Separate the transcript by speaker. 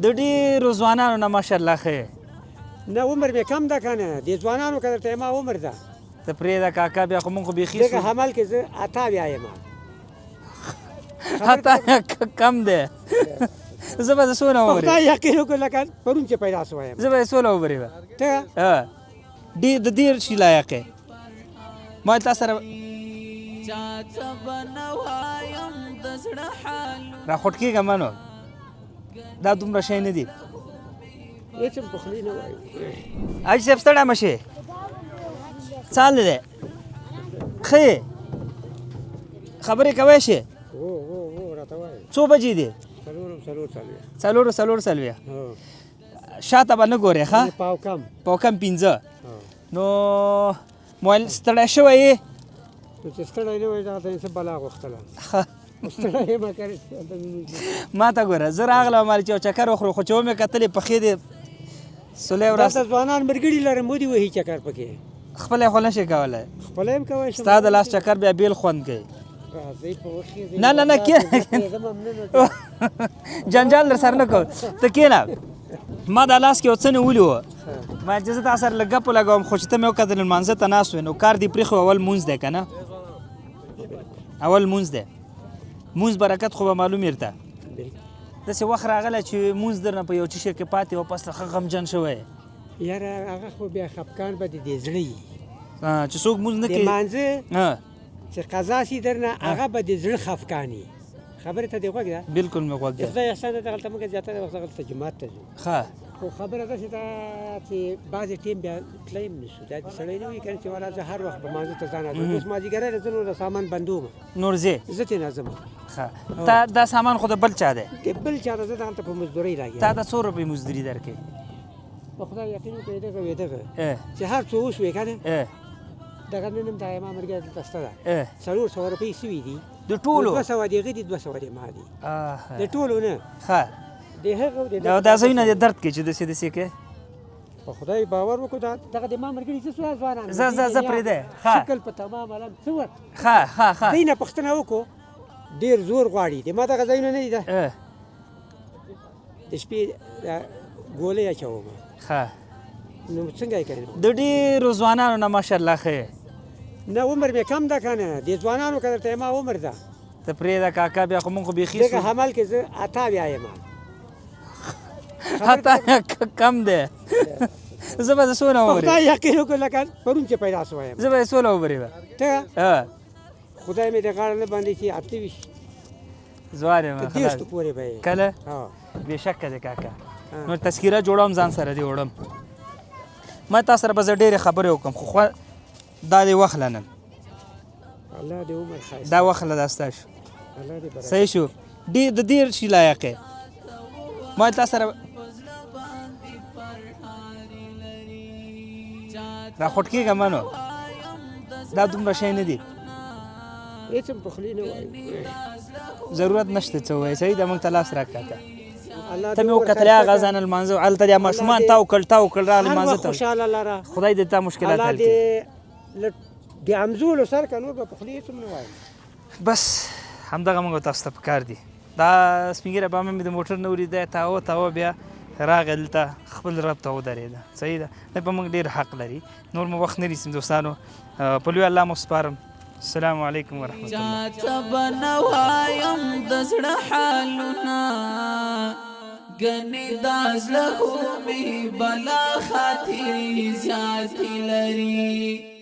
Speaker 1: د ډېرو ځوانانو نه ماشاءالله ښه
Speaker 2: نه عمر مې کم ده که نه د ځوانانو که درته ما عمر ده
Speaker 1: ته پرېږده کاکا بیا خو مونږ خو بیخي
Speaker 2: دغه حمل کې زه 88 یم
Speaker 1: حتی کم دی زه به د څونه عمر
Speaker 2: خدای یقین وکړو لکه پرون چې پیدا شوی یم
Speaker 1: زه به د څونه عمر یم
Speaker 2: ته
Speaker 1: د دېر شي لایق یې ما تا سره راخوټ کېږه منو دا دومره شی نه دي
Speaker 2: هېڅ هم پخلی نه وایي
Speaker 1: حاجي صاحب ستړی مه شې څال دی ښه یې خبرې کوی شې
Speaker 2: هو راته وایي
Speaker 1: څو بجې دي څلور څلوېښت شاته به نه ګورې ښه پاو کم 15 نو موبایل ستړی شوی یې
Speaker 2: نو چې ستړی نه وای دا ته څه بلا غوښتله
Speaker 1: ما ته ګوره زه راغلم مالې چې یو چکر وخورو خو چې ومې کتلې پښې دې سولی ورځ
Speaker 2: دلته ځوانان ملګري لرم ودې وهي چکر پکې
Speaker 1: خپله یې خو نه شي کولی
Speaker 2: خپله هم کوی شم
Speaker 1: ستا د لاس چکر بیا بیل خوند کوي نه نه نه کښېنه جنجال در سره نه کوم ته کښېنه ما دا لاس کې یو څه نیولي وو ما چې زه تا سره لږ ګپو لګوم خو چې ته مې وکتل لمانځه ته ناست وې نو کار دې پرېښو اول مونځ دی که نه اول مونځ دی مونځ برکت خو به معلوم یې ته داسې وخت راغلی چې مونځ درنه په یو چیشر کې پاتې و پس ښه غمجن شوی
Speaker 2: یاره هغه خو بیا خفګان به د دې زړه وي
Speaker 1: چې څوک مونځ نه کوي
Speaker 2: د مانځه چې قضا شي درنه هغه به د زړه خفګان وي خبرې ته دې غوږ ده
Speaker 1: بلکل مې غوږ ده
Speaker 2: خدای احسان ده دغلته موږ زیاتره وخت دغلته جومات ته ځو
Speaker 1: ښه
Speaker 2: خو خبره داسې ده چې بعضې ټیم بیا تللی هم نه شو دا د سړی نه وي که نه چې والا زه هر وخت به مانځه ته ځان اچوم اوس مازدیګری ده زه نور د سامان بندوم
Speaker 1: نور ځې
Speaker 2: زه ترې نه ځم
Speaker 1: ښه دا سامان خو د بل چا دی
Speaker 2: د بل چا ده زه دغلته په مزدورۍ لګیا
Speaker 1: تا ته څو روپۍ مزدوري درکوي
Speaker 2: په خدای یقین وکړې دغه وې دغه چې هر څه وشوې که نه دغه نن هم دا ما ملګری دلته شته ده 400 روپۍ سوي دي
Speaker 1: د ټولو
Speaker 2: 200 د هغې دي 200 د ما دي د ټولو نه
Speaker 1: ښه
Speaker 2: د هغه
Speaker 1: دا ځایونه دې درد کوي چې داسې داسې کوې
Speaker 2: په خدای باور وکړو دغه د ما ملګري څه سوه ځوانان
Speaker 1: زه پرېږدی
Speaker 2: شکل په تمام علم څه وخت
Speaker 1: ښه
Speaker 2: دوی نه پوښتنه وکړو ډېر زور غواړي د ما دغه ځایونه نه دي ده د شپې ګولۍ اچوم
Speaker 1: ښه
Speaker 2: نو څنګه یې کوې
Speaker 1: د ډېرو ځوانانو نه ماشاءالله ښه
Speaker 2: نه عمر مې کم ده که نه د ځوانانو که درته ما عمر ده
Speaker 1: ته پرېږده کاکا بیا خو مونږ خو بیخي
Speaker 2: دغه حمل کې زه 88 یم
Speaker 1: حتی کم دی زه به د څونه عمر
Speaker 2: خدای یقین وکړو لکه پرون چې پیدا شوی یم
Speaker 1: زه به د څونه عمر یم
Speaker 2: ته خدای مې د غاړه نه باندې چې 28
Speaker 1: ځوان یم
Speaker 2: دېرشو پورې به یې
Speaker 1: کله بېشکه دی کاکا نو تذکیره جوړوم ځان سره دې وړم ما تا سره به زه ډېرې خبرې وکړم خو دا دې وخله نن
Speaker 2: الله دې عمر ښایسته
Speaker 1: دا وخله دا ستا شو
Speaker 2: الله دې برکت
Speaker 1: صحیح شو د دېر شي لایق یې ما تا سره راخوټ کېږه منو دا دومره شی نه دي
Speaker 2: هېڅ هم پخلی نه وایي
Speaker 1: ضرورت نشته څه ووایې صحیح ده موږ ته لاس راکړه ته مې وکتلې هغه ځان لمانځه هلته د ماشومان تاو کړ راغلې لمانځه ته
Speaker 2: خوشحاله لره
Speaker 1: خدای دې تا مشکلات حل کړي
Speaker 2: الله دې د همزولو سر که نور به پخلی هېڅ هم نه وایم
Speaker 1: بس همدغه موږ تاسو ته پکار دي دا سپین ږیری بابا مې د موټر نه ولیده تاوه بیا راغی دلته خپل رب ته ودرېده صحیح ده دا په موږ ډېر حق لري نور مو وخت نه نیسم دوستانو په لوی الله مو سپارم السلام علیکم ورحمت الله
Speaker 3: چاته به نه وایم د زړه حالونه ګنې دا زړه خو مې بلا خاطرې زیاتې لري